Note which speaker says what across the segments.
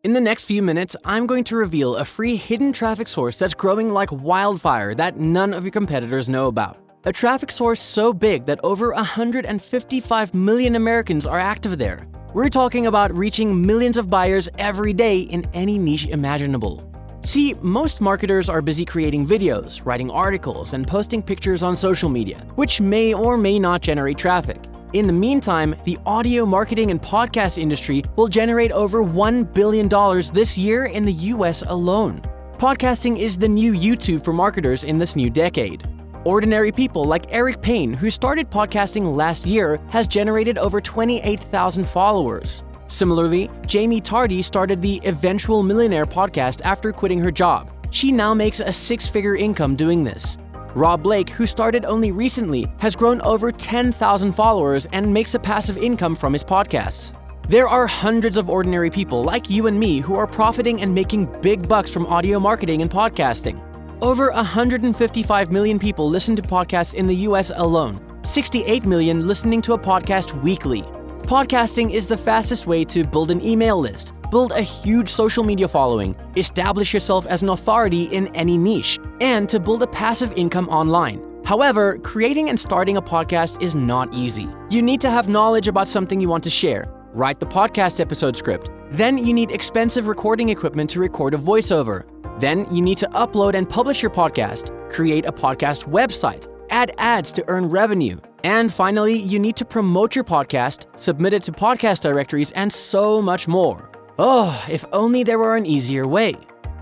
Speaker 1: In the next few minutes, I'm going to reveal a free hidden traffic source that's growing like wildfire that none of your competitors know about. A traffic source so big that over 155 million Americans are active there. We're talking about reaching millions of buyers every day in any niche imaginable. See, most marketers are busy creating videos, writing articles, and posting pictures on social media, which may or may not generate traffic. In the meantime, the audio marketing and podcast industry will generate over $1 billion this year in the US alone. Podcasting is the new YouTube for marketers in this new decade. Ordinary people like Eric Payne, who started podcasting last year, has generated over 28,000 followers. Similarly, Jamie Tardy started the Eventual Millionaire podcast after quitting her job. She now makes a six-figure income doing this. Rob Blake, who started only recently, has grown over 10,000 followers and makes a passive income from his podcasts. There are hundreds of ordinary people like you and me who are profiting and making big bucks from audio marketing and podcasting. Over 155 million people listen to podcasts in the US alone, 68 million listening to a podcast weekly. Podcasting is the fastest way to build an email list, build a huge social media following, establish yourself as an authority in any niche, and to build a passive income online. However, creating and starting a podcast is not easy. You need to have knowledge about something you want to share. Write the podcast episode script. Then you need expensive recording equipment to record a voiceover. Then you need to upload and publish your podcast, create a podcast website, add ads to earn revenue. And finally, you need to promote your podcast, submit it to podcast directories, and so much more. Oh, if only there were an easier way.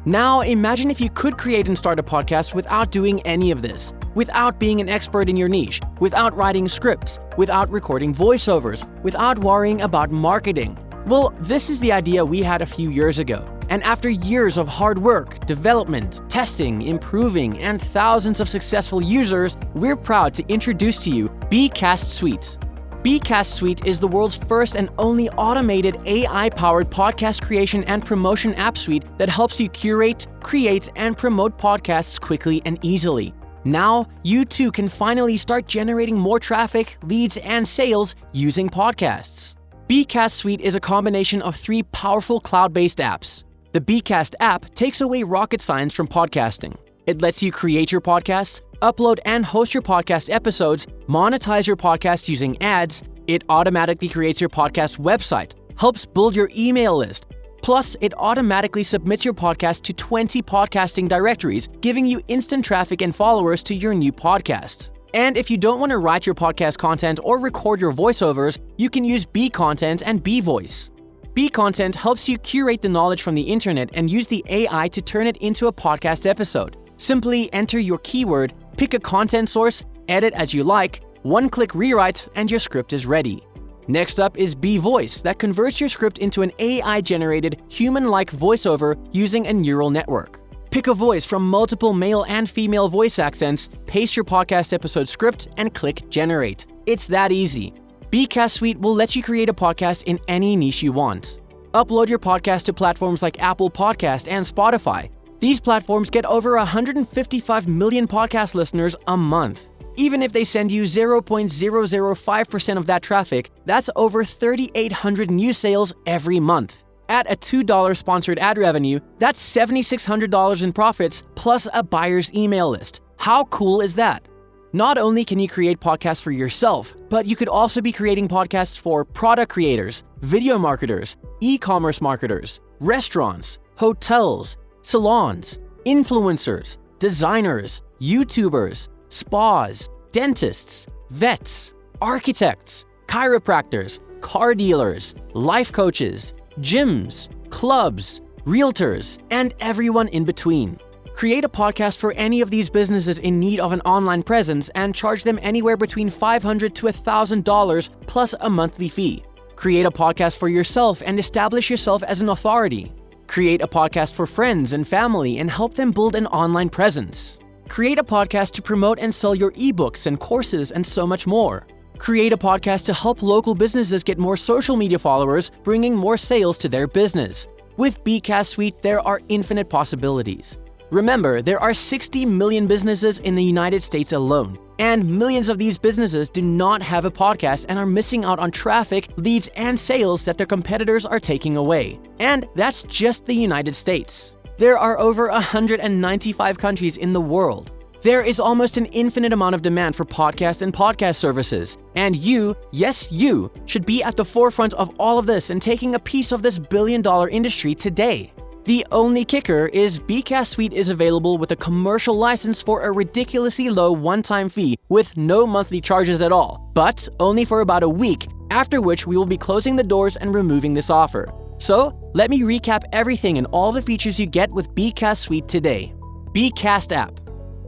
Speaker 1: Now, imagine if you could create and start a podcast without doing any of this, without being an expert in your niche, without writing scripts, without recording voiceovers, without worrying about marketing. Well, this is the idea we had a few years ago. And after years of hard work, development, testing, improving, and thousands of successful users, we're proud to introduce to you bCastsuite. bCastsuite is the world's first and only automated AI-powered podcast creation and promotion app suite that helps you curate, create, and promote podcasts quickly and easily. Now, you too can finally start generating more traffic, leads, and sales using podcasts. bCastsuite is a combination of three powerful cloud-based apps. The bCast app takes away rocket science from podcasting. It lets you create your podcasts, upload and host your podcast episodes, monetize your podcast using ads. It automatically creates your podcast website, helps build your email list. Plus, it automatically submits your podcast to 20 podcasting directories, giving you instant traffic and followers to your new podcast. And if you don't want to write your podcast content or record your voiceovers, you can use bContent and bVoice. bContent helps you curate the knowledge from the internet and use the AI to turn it into a podcast episode. Simply enter your keyword, pick a content source, edit as you like, one-click rewrite, and your script is ready. Next up is bVoice that converts your script into an AI-generated, human-like voiceover using a neural network. Pick a voice from multiple male and female voice accents, paste your podcast episode script, and click Generate. It's that easy. bCastsuite will let you create a podcast in any niche you want. Upload your podcast to platforms like Apple Podcast and Spotify. These platforms get over 155 million podcast listeners a month. Even if they send you 0.005% of that traffic, that's over 3,800 new sales every month. At a $2 sponsored ad revenue, that's $7,600 in profits plus a buyer's email list. How cool is that? Not only can you create podcasts for yourself, but you could also be creating podcasts for product creators, video marketers, e-commerce marketers, restaurants, hotels, salons, influencers, designers, YouTubers, spas, dentists, vets, architects, chiropractors, car dealers, life coaches, gyms, clubs, realtors, and everyone in between. Create a podcast for any of these businesses in need of an online presence and charge them anywhere between $500 to $1,000 plus a monthly fee. Create a podcast for yourself and establish yourself as an authority. Create a podcast for friends and family and help them build an online presence. Create a podcast to promote and sell your ebooks and courses and so much more. Create a podcast to help local businesses get more social media followers, bringing more sales to their business. With bCastsuite, there are infinite possibilities. Remember, there are 60 million businesses in the United States alone, and millions of these businesses do not have a podcast and are missing out on traffic, leads, and sales that their competitors are taking away. And that's just the United States. There are over 195 countries in the world. There is almost an infinite amount of demand for podcasts and podcast services. And you, yes you, should be at the forefront of all of this and taking a piece of this billion-dollar industry today. The only kicker is bCastsuite is available with a commercial license for a ridiculously low one-time fee with no monthly charges at all, but only for about a week, after which we will be closing the doors and removing this offer. So, let me recap everything and all the features you get with bCastsuite today. bCast app,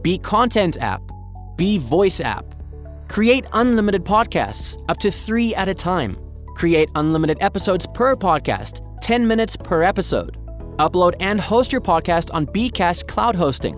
Speaker 1: bContent app, bVoice app. Create unlimited podcasts, up to 3 at a time. Create unlimited episodes per podcast, 10 minutes per episode. Upload and host your podcast on bCast cloud hosting.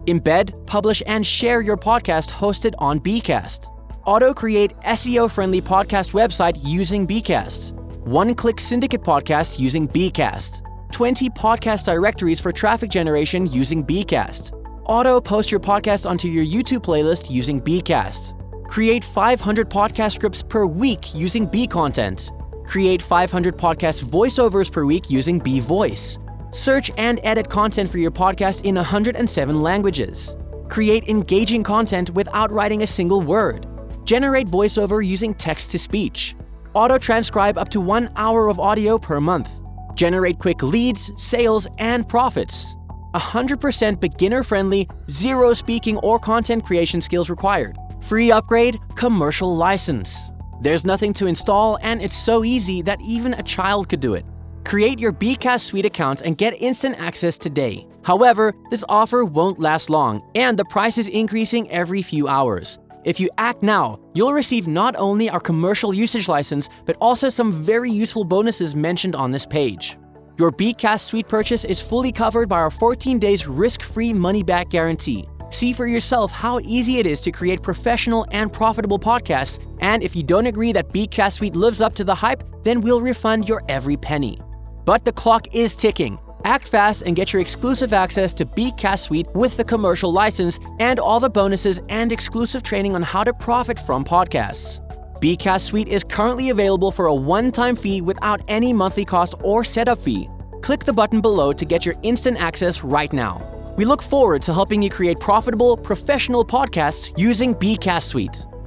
Speaker 1: Embed, publish, and share your podcast hosted on bCast. Auto-create SEO-friendly podcast website using bCast. One-click syndicate podcasts using bCast. 20 podcast directories for traffic generation using bCast. Auto-post your podcast onto your YouTube playlist using bCast. Create 500 podcast scripts per week using bContent. Create 500 podcast voiceovers per week using bVoice. Search and edit content for your podcast in 107 languages. Create engaging content without writing a single word. Generate voiceover using text-to-speech. Auto-transcribe up to 1 hour of audio per month. Generate quick leads, sales, and profits. 100% beginner-friendly, zero speaking or content creation skills required. Free upgrade, commercial license. There's nothing to install, and it's so easy that even a child could do it. Create your bCastsuite account and get instant access today. However, this offer won't last long, and the price is increasing every few hours. If you act now, you'll receive not only our commercial usage license, but also some very useful bonuses mentioned on this page. Your bCastsuite purchase is fully covered by our 14 days risk-free money-back guarantee. See for yourself how easy it is to create professional and profitable podcasts, and if you don't agree that bCastsuite lives up to the hype, then we'll refund your every penny. But the clock is ticking. Act fast and get your exclusive access to bCastsuite with the commercial license and all the bonuses and exclusive training on how to profit from podcasts. bCastsuite is currently available for a one-time fee without any monthly cost or setup fee. Click the button below to get your instant access right now. We look forward to helping you create profitable, professional podcasts using bCastsuite.